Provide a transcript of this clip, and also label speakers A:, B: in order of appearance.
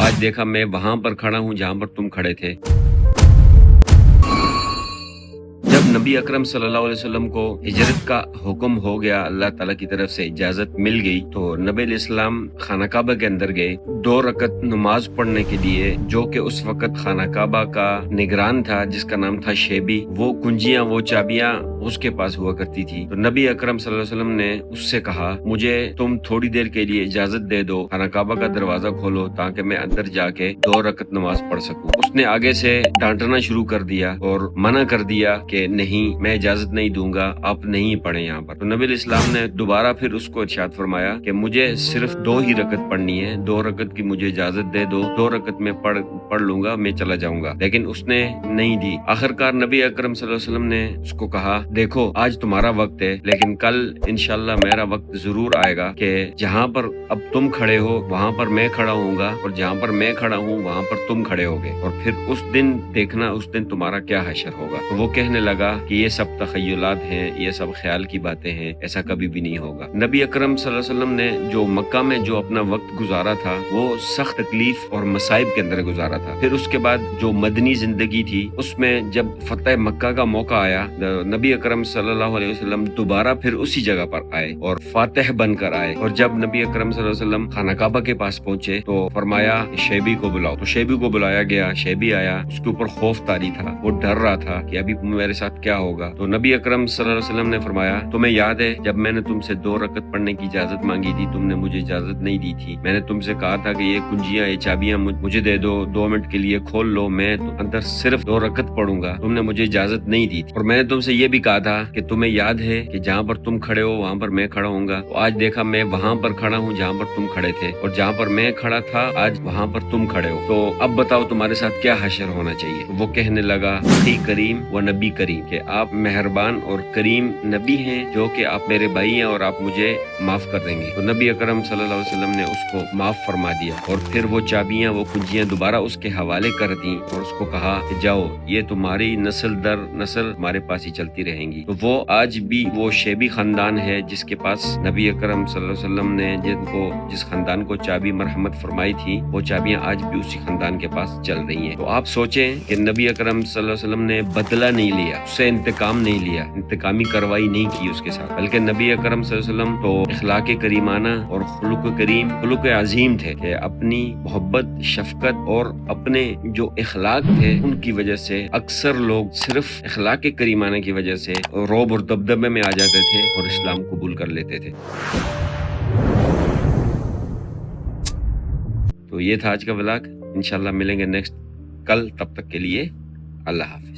A: آج دیکھا میں وہاں پر کھڑا ہوں جہاں پر تم کھڑے تھے۔ جب نبی اکرم صلی اللہ علیہ وسلم کو ہجرت کا حکم ہو گیا، اللہ تعالیٰ کی طرف سے اجازت مل گئی، تو نبی علیہ السلام خانہ کعبہ کے اندر گئے 2 رکعت نماز پڑھنے کے لیے، جو کہ اس وقت خانہ کعبہ کا نگران تھا جس کا نام تھا شیبی۔ وہ کنجیاں، وہ چابیاں اس کے پاس ہوا کرتی تھی۔ تو نبی اکرم صلی اللہ علیہ وسلم نے اس سے کہا، مجھے تم تھوڑی دیر کے لیے اجازت دے دو، خانہ کعبہ کا دروازہ کھولو تاکہ میں اندر جا کے 2 رکعت نماز پڑھ سکوں۔ اس نے آگے سے ڈانٹنا شروع کر دیا اور منع کر دیا کہ نہیں، میں اجازت نہیں دوں گا، آپ نہیں پڑھیں یہاں پر۔ تو نبی علیہ السلام نے دوبارہ پھر اس کو ارشاد فرمایا کہ مجھے صرف 2 ہی رکعت پڑھنی ہے، 2 رکعت کی مجھے اجازت دے دو، 2 رکعت میں پڑھ لوں گا، میں چلا جاؤں گا۔ لیکن اس نے نہیں دی۔ آخرکار نبی اکرم صلی اللہ علیہ وسلم نے اس کو کہا، دیکھو آج تمہارا وقت ہے، لیکن کل انشاءاللہ میرا وقت ضرور آئے گا کہ جہاں پر اب تم کھڑے ہو وہاں پر میں کھڑا ہوں گا، اور جہاں پر میں کھڑا ہوں وہاں پر تم کھڑے ہوگے، اور پھر اس دن دیکھنا اس دن تمہارا کیا حشر ہوگا۔ تو وہ کہنے لگا کہ یہ سب تخیلات ہیں، یہ سب خیال کی باتیں ہیں، ایسا کبھی بھی نہیں ہوگا۔ نبی اکرم صلی اللہ علیہ وسلم نے جو مکہ میں جو اپنا وقت گزارا تھا وہ سخت تکلیف اور مصائب کے اندر گزارا تھا۔ پھر اس کے بعد جو مدنی زندگی تھی اس میں جب فتح مکہ کا موقع آیا، نبی اکرم صلی اللہ علیہ وسلم دوبارہ پھر اسی جگہ پر آئے اور فاتح بن کر آئے۔ اور جب نبی اکرم صلی اللہ علیہ وسلم خانہ کعبہ کے پاس پہنچے تو فرمایا کہ شیبی کو بلاؤ۔ تو شیبی کو بلایا گیا، شیبی آیا، اس کے اوپر خوف طاری تھا، وہ ڈر رہا تھا کہ ابھی میرے ساتھ کیا ہوگا۔ تو نبی اکرم صلی اللہ علیہ وسلم نے فرمایا، تمہیں یاد ہے جب میں نے تم سے 2 رکعت پڑھنے کی اجازت مانگی تھی، تم نے مجھے اجازت نہیں دی تھی۔ میں نے تم سے کہا تھا کہ یہ کنجیاں، یہ چابیاں مجھے دے دو، 2 منٹ کے لیے کھول لو، میں اندر صرف 2 رکعت پڑھوں گا، تم نے مجھے اجازت نہیں دی تھی۔ اور میں نے تم سے یہ بھی کہا تھا کہ تمہیں یاد ہے کہ جہاں پر تم کھڑے ہو وہاں پر میں کھڑا ہوں گا۔ تو آج دیکھا میں وہاں پر کھڑا ہوں جہاں پر تم کھڑے تھے، اور جہاں پر میں کھڑا تھا آج وہاں پر تم کھڑے ہو، تو اب بتاؤ تمہارے ساتھ کیا حشر ہونا چاہیے۔ وہ کہنے لگا، اخی کریم و نبی کریم، کہ آپ مہربان اور کریم نبی ہیں، جو کہ آپ میرے بھائی ہیں اور آپ مجھے معاف کر دیں گے۔ تو نبی اکرم صلی اللہ علیہ وسلم نے اس کو معاف فرما دیا، اور پھر وہ چابیاں، وہ کنجیاں دوبارہ اس کے حوالے کر دیں، اور اس کو کہا کہ جاؤ، یہ تمہاری نسل در نسل ہمارے پاس ہی چلتی رہیں گی۔ تو وہ آج بھی وہ شیبی خاندان ہے جس کے پاس نبی اکرم صلی اللہ علیہ وسلم نے جس خاندان کو چابی مرحمت فرمائی تھی، وہ چابیاں آج بھی اسی خاندان کے پاس چل رہی ہیں۔ تو آپ سوچیں کہ نبی اکرم صلی اللہ علیہ وسلم نے بدلہ نہیں لیا، اس سے انتقام نہیں لیا، انتقامی کارروائی نہیں کی اس کے ساتھ، بلکہ نبی اکرم صلی اللہ علیہ وسلم تو اخلاق کریمانہ اور خلق کریم، خلق عظیم تھے، کہ اپنی محبت، شفقت اور اپنے جو اخلاق تھے ان کی وجہ سے اکثر لوگ صرف اخلاق کریمانہ کی وجہ سے رعب اور دبدبے میں آ جاتے تھے اور اسلام قبول کر لیتے تھے۔ تو یہ تھا آج کا ولاگ، انشاءاللہ ملیں گے نیکسٹ کل، تب تک کے لیے اللہ حافظ۔